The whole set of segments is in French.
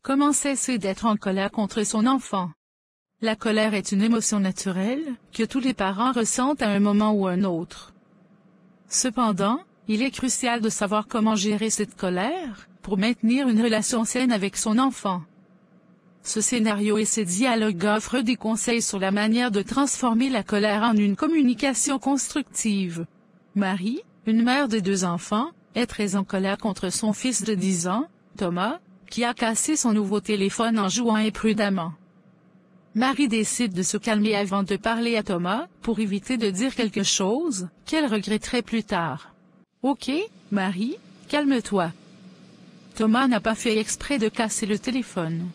Comment cesser d'être en colère contre son enfant? La colère est une émotion naturelle, que tous les parents ressentent à un moment ou un autre. Cependant, il est crucial de savoir comment gérer cette colère, pour maintenir une relation saine avec son enfant. Ce scénario et ces dialogues offrent des conseils sur la manière de transformer la colère en une communication constructive. Marie, une mère de 2 enfants, est très en colère contre son fils de 10 ans, Thomas, qui a cassé son nouveau téléphone en jouant imprudemment. Marie décide de se calmer avant de parler à Thomas, pour éviter de dire quelque chose qu'elle regretterait plus tard. « Ok, Marie, calme-toi. Thomas n'a pas fait exprès de casser le téléphone.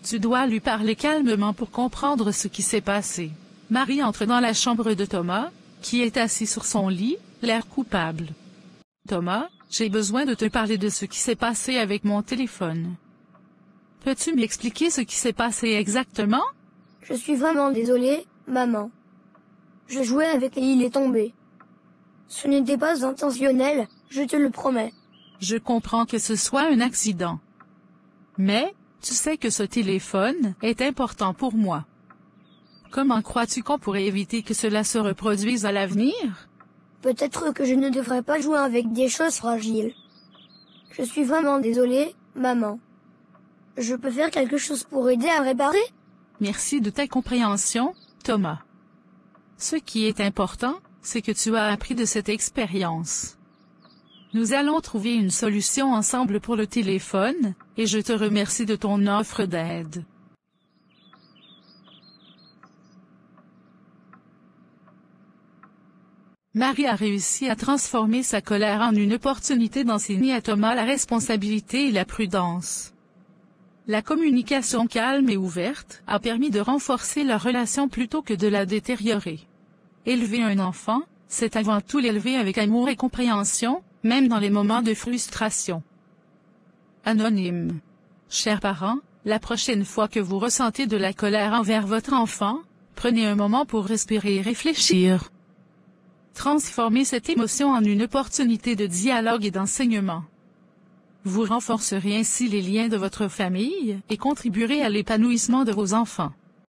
Tu dois lui parler calmement pour comprendre ce qui s'est passé. » Marie entre dans la chambre de Thomas, qui est assis sur son lit, l'air coupable. « Thomas, j'ai besoin de te parler de ce qui s'est passé avec mon téléphone. Peux-tu m'expliquer ce qui s'est passé exactement? » Je suis vraiment désolée, maman. Je jouais avec et il est tombé. Ce n'était pas intentionnel, je te le promets. Je comprends que ce soit un accident. Mais, tu sais que ce téléphone est important pour moi. Comment crois-tu qu'on pourrait éviter que cela se reproduise à l'avenir? Peut-être que je ne devrais pas jouer avec des choses fragiles. Je suis vraiment désolée, maman. Je peux faire quelque chose pour aider à réparer? Merci de ta compréhension, Thomas. Ce qui est important, c'est que tu as appris de cette expérience. Nous allons trouver une solution ensemble pour le téléphone, et je te remercie de ton offre d'aide. Marie a réussi à transformer sa colère en une opportunité d'enseigner à Thomas la responsabilité et la prudence. La communication calme et ouverte a permis de renforcer leur relation plutôt que de la détériorer. Élever un enfant, c'est avant tout l'élever avec amour et compréhension, même dans les moments de frustration. Anonyme. Chers parents, la prochaine fois que vous ressentez de la colère envers votre enfant, prenez un moment pour respirer et réfléchir. Transformez cette émotion en une opportunité de dialogue et d'enseignement. Vous renforcerez ainsi les liens de votre famille et contribuerez à l'épanouissement de vos enfants.